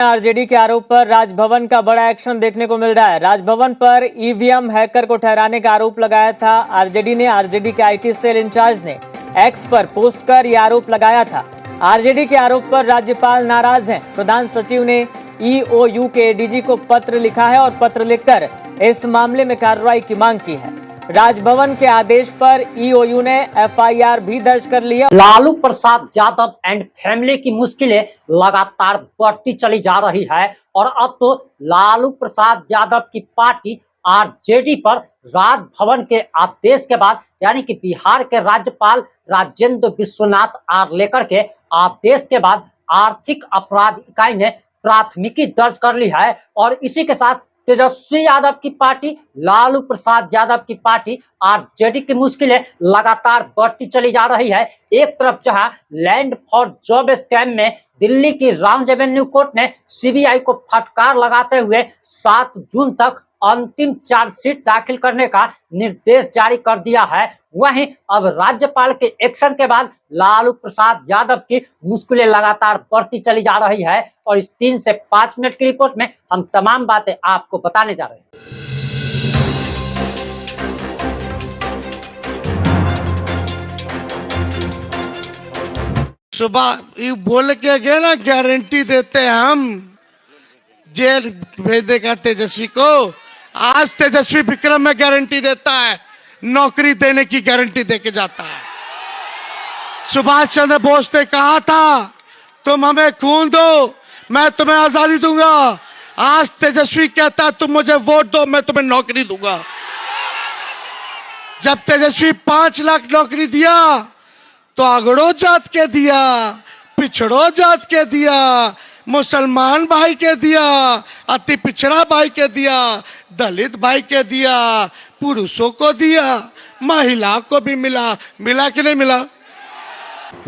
RJD के आरोप पर राजभवन का बड़ा एक्शन देखने को मिल रहा है। राजभवन पर ईवीएम हैकर को ठहराने का आरोप लगाया था आरजेडी ने। आरजेडी के आईटी सेल इंचार्ज ने एक्स पर पोस्ट कर यह आरोप लगाया था। आरजेडी के आरोप पर राज्यपाल नाराज हैं। प्रधान सचिव ने ईओयू के एडीजी को पत्र लिखा है और पत्र लिखकर इस मामले में कार्रवाई की मांग की है। राजभवन के आदेश पर ईओयू ने एफआईआर भी दर्ज कर लिया। लालू प्रसाद यादव एंड फैमिली की मुश्किलें लगातार बढ़ती चली जा रही है और अब तो लालू प्रसाद यादव की पार्टी आरजेडी पर राजभवन के आदेश के बाद यानी कि बिहार के राज्यपाल राजेंद्र विश्वनाथ आर्लेकर के आदेश के बाद आर्थिक अपराध इकाई ने प्राथमिकी दर्ज कर ली है। और इसी के साथ तेजस्वी यादव की पार्टी, लालू प्रसाद यादव की पार्टी आरजेडी की मुश्किलें लगातार बढ़ती चली जा रही है। एक तरफ जहां लैंड फॉर जॉब स्कैम में दिल्ली की राउंड एवेन्यू कोर्ट ने सीबीआई को फटकार लगाते हुए 7 जून तक अंतिम चार्जशीट दाखिल करने का निर्देश जारी कर दिया है, वहीं अब राज्यपाल के एक्शन के बाद लालू प्रसाद यादव की मुश्किलें लगातार बढ़ती चली जा रही है। और इस 3 से 5 मिनट की रिपोर्ट में हम तमाम बातें आपको बताने जा रहे हैं। सुबह बोल के गए ना, गारंटी देते हैं हम जेल भेज देगा तेजस्वी को। आज तेजस्वी विक्रम में गारंटी देता है, नौकरी देने की गारंटी देके जाता है। सुभाष चंद्र बोस ने कहा था तुम हमें खून दो मैं तुम्हें आजादी दूंगा। आज तेजस्वी कहता है तुम मुझे वोट दो मैं तुम्हें नौकरी दूंगा। जब तेजस्वी 5 लाख नौकरी दिया तो अगड़ो जात के दिया, पिछड़ो जात के दिया, मुसलमान भाई के दिया, अति पिछड़ा भाई के दिया, दलित भाई के दिया, पुरुषों को दिया, महिला को भी मिला। मिला कि नहीं मिला?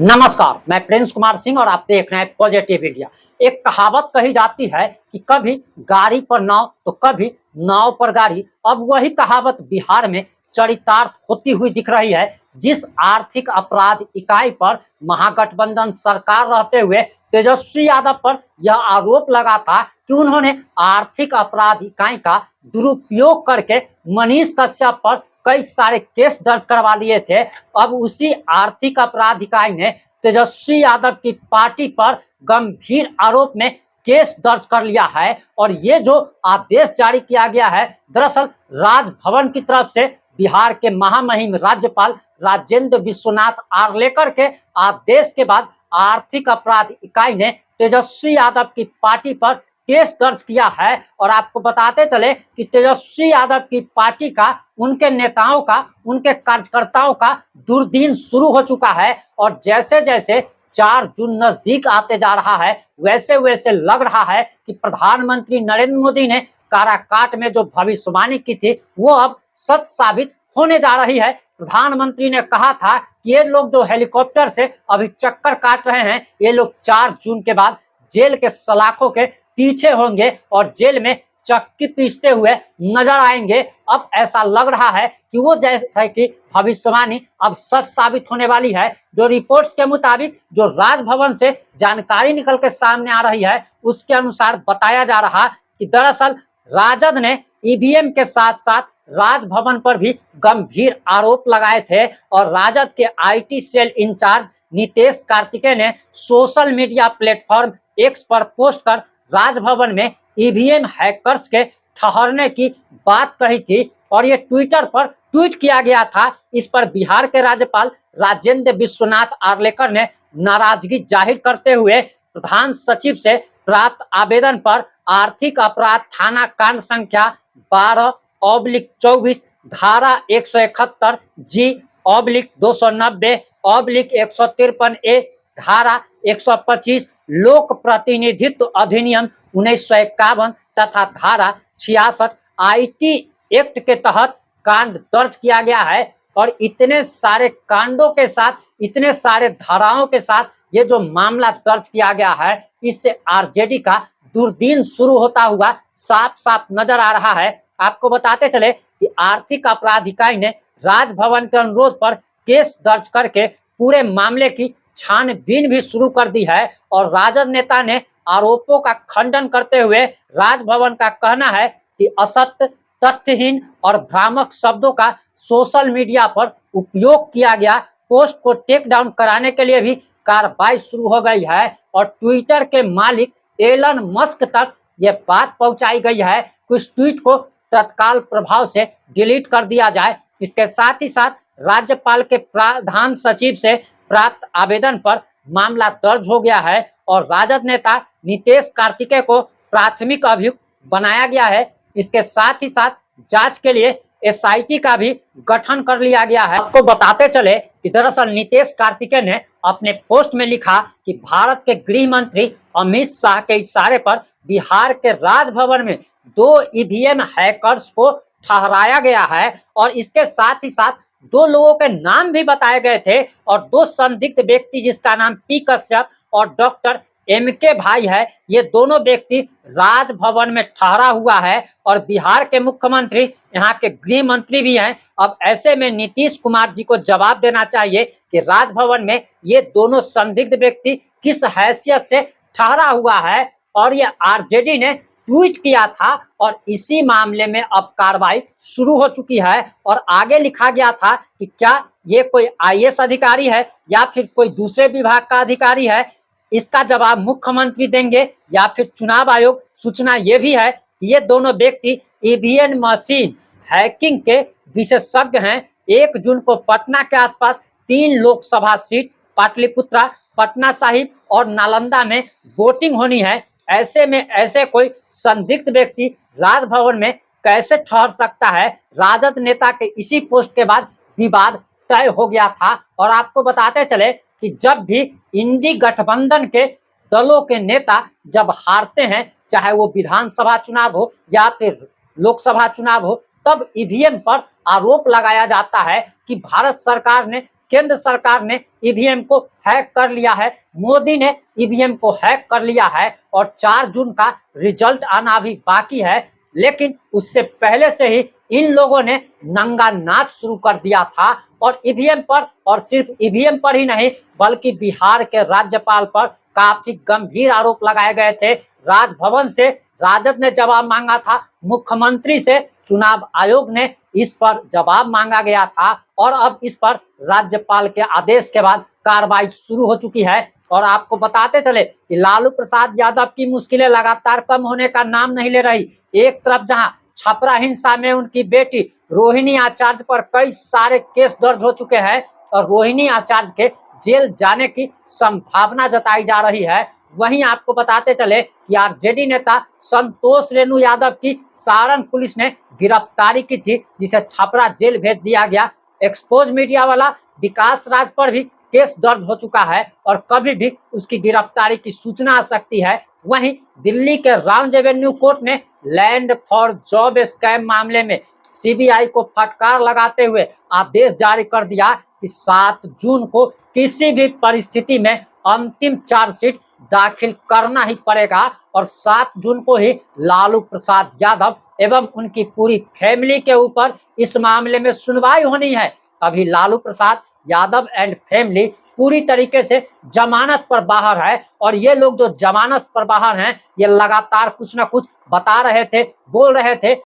नमस्कार, मैं प्रिंस कुमार सिंह और आप देख रहे हैं पॉजिटिव इंडिया। एक कहावत कही जाती है कि कभी गाड़ी पर नाव तो कभी नाव पर गाड़ी। अब वही कहावत बिहार में चरितार्थ होती हुई दिख रही है। जिस आर्थिक अपराध इकाई पर महागठबंधन सरकार रहते हुए तेजस्वी यादव पर यह आरोप लगा था कि उन्होंने आर्थिक अपराध इकाई का दुरुपयोग करके मनीष कश्यप पर कई सारे केस दर्ज करवा लिए थे। अब उसी आर्थिक अपराध इकाई ने तेजस्वी यादव की पार्टी पर गंभीर आरोप में केस दर्ज कर लिया है। और ये जो आदेश जारी किया गया है, दरअसल राजभवन की तरफ से बिहार के महामहिम राज्यपाल राजेंद्र विश्वनाथ आर्लेकर के आदेश के बाद आर्थिक अपराध इकाई ने तेजस्वी यादव की पार्टी पर केस दर्ज किया है। और आपको बताते चले कि तेजस्वी यादव की पार्टी का, उनके नेताओं का, उनके कार्यकर्ताओं का दुर्दिन शुरू हो चुका है। और जैसे जैसे 4 जून नजदीक आते जा रहा है, वैसे वैसे लग रहा है कि प्रधानमंत्री नरेंद्र मोदी ने काराकाट में जो भविष्यवाणी की थी वो अब सच साबित होने जा रही है। प्रधानमंत्री ने कहा था कि ये लोग जो हेलीकॉप्टर से अभी चक्कर काट रहे हैं, ये लोग 4 जून के बाद जेल के सलाखों के पीछे होंगे और जेल में चक्की पीसते हुए नजर आएंगे। अब ऐसा लग रहा है कि वो जैसा कि भविष्यवाणी अब सच साबित होने वाली है। जो रिपोर्ट्स के मुताबिक जो राजभवन से जानकारी निकल के सामने आ रही है, उसके अनुसार बताया जा रहा कि दरअसल राजद ने ईवीएम के साथ साथ राजभवन पर भी गंभीर आरोप लगाए थे। और राजद के IT cell incharge Nitish Kartikeya ने सोशल मीडिया प्लेटफॉर्म एक्स पर पोस्ट कर राजभवन में ईवीएम हैकर्स के ठहरने की बात कही थी। और ये ट्विटर पर ट्वीट किया गया था। इस पर बिहार के राज्यपाल राजेंद्र विश्वनाथ आर्लेकर ने नाराजगी जाहिर करते हुए प्रधान सचिव से प्राप्त आवेदन पर आर्थिक अपराध थाना कांड संख्या 12/24 धारा 171 G/290/153A धारा 125 लोक प्रतिनिधित्व अधिनियम 1951 तथा धारा 66 आईटी एक्ट के तहत कांड दर्ज किया गया है। और इतने सारे कांडों के साथ, इतने सारे धाराओं के साथ ये जो मामला दर्ज किया गया है, इससे आरजेडी का दुर्दिन शुरू होता हुआ साफ साफ नजर आ रहा है। आपको बताते चले कि आर्थिक अपराध इकाई ने राजभवन के अनुरोध पर केस दर्ज करके पूरे मामले की छानबीन भी शुरू कर दी है। और राजद नेता ने आरोपों का खंडन करते हुए राजभवन का कहना है कि असत्य, तथ्यहीन और भ्रामक शब्दों का सोशल मीडिया पर उपयोग किया गया। पोस्ट को टेक डाउन कराने के लिए भी कार्रवाई शुरू हो गई है और ट्विटर के मालिक एलन मस्क तक ये बात पहुंचाई गई है कि उस ट्वीट को तत्काल प्रभाव से डिलीट कर दिया जाए। इसके साथ ही साथ राज्यपाल के प्रधान सचिव से प्राप्त आवेदन पर मामला दर्ज हो गया है और राजद नेता नीतीश कार्तिकेय को प्राथमिक अभियुक्त बनाया गया है। इसके साथ ही साथ जांच के लिए एसआईटी का भी गठन कर लिया गया है। आपको बताते चले कि दरअसल नीतीश कार्तिकेय ने अपने पोस्ट में लिखा कि भारत के गृह मंत्री अमित शाह के इशारे पर बिहार के राजभवन में 2 ईवीएम हैकर्स को ठहराया गया है और इसके साथ ही साथ 2 लोगों के नाम भी बताए गए थे और 2 संदिग्ध व्यक्ति जिसका नाम पी कश्यप और डॉक्टर MK भाई है, ये दोनों व्यक्ति राजभवन में ठहरा हुआ है और बिहार के मुख्यमंत्री यहाँ के गृह मंत्री भी हैं। अब ऐसे में नीतीश कुमार जी को जवाब देना चाहिए कि राजभवन में ये दोनों संदिग्ध व्यक्ति किस हैसियत से ठहरा हुआ है और ये आरजेडी ने ट्वीट किया था और इसी मामले में अब कार्रवाई शुरू हो चुकी है और आगे लिखा गया था कि क्या ये कोई IAS अधिकारी है या फिर कोई दूसरे विभाग का अधिकारी है। इसका जवाब मुख्यमंत्री देंगे या फिर चुनाव आयोग। सूचना ये भी है कि ये दोनों व्यक्ति ईवीएम मशीन हैकिंग के विशेषज्ञ हैं। 1 जून को पटना के आसपास 3 लोकसभा सीट पाटलिपुत्रा, पटना साहिब और नालंदा में वोटिंग होनी है। ऐसे में ऐसे कोई संदिग्ध व्यक्ति राजभवन में कैसे ठहर सकता है। राजद नेता के इसी पोस्ट के बाद विवाद तय हो गया था और आपको बताते चले कि जब भी इंडी गठबंधन के दलों के नेता जब हारते हैं, चाहे वो विधानसभा चुनाव हो या फिर लोकसभा चुनाव हो, तब ईवीएम पर आरोप लगाया जाता है कि भारत सरकार ने, केंद्र सरकार ने ईवीएम को हैक कर लिया है, मोदी ने ईवीएम को हैक कर लिया है और 4 जून का रिजल्ट आना अभी बाकी है। लेकिन उससे पहले से ही इन लोगों ने नंगा नाच शुरू कर दिया था और ईवीएम पर, और सिर्फ ईवीएम पर ही नहीं बल्कि बिहार के राज्यपाल पर काफी गंभीर आरोप लगाए गए थे। राजभवन से राजद ने जवाब मांगा था, मुख्यमंत्री से चुनाव आयोग ने इस पर जवाब मांगा गया था और अब इस पर राज्यपाल के आदेश के बाद कार्रवाई शुरू हो चुकी है। और आपको बताते चले कि लालू प्रसाद यादव की मुश्किलें लगातार कम होने का नाम नहीं ले रही। एक तरफ जहां छपरा हिंसा में उनकी बेटी रोहिणी आचार्य पर कई सारे केस दर्ज हो चुके हैं और रोहिणी आचार्य के जेल जाने की संभावना जताई जा रही है, वहीं आपको बताते चले कि आरजेडी नेता संतोष रेणु यादव की सारण पुलिस ने गिरफ्तारी की थी, जिसे छपरा जेल भेज दिया गया। एक्सपोज मीडिया वाला विकास राज पर भी केस दर्ज हो चुका है और कभी भी उसकी गिरफ्तारी की सूचना आ सकती है। वहीं दिल्ली के राउंड एवेन्यू कोर्ट ने लैंड फॉर जॉब स्कैम मामले में सीबीआई को फटकार लगाते हुए आदेश जारी कर दिया कि 7 जून को किसी भी परिस्थिति में अंतिम चार्जशीट दाखिल करना ही पड़ेगा और 7 जून को ही लालू प्रसाद यादव एवं उनकी पूरी फैमिली के ऊपर इस मामले में सुनवाई होनी है। अभी लालू प्रसाद यादव एंड फैमिली पूरी तरीके से जमानत पर बाहर है और ये लोग जो जमानत पर बाहर हैं, ये लगातार कुछ ना कुछ बता रहे थे, बोल रहे थे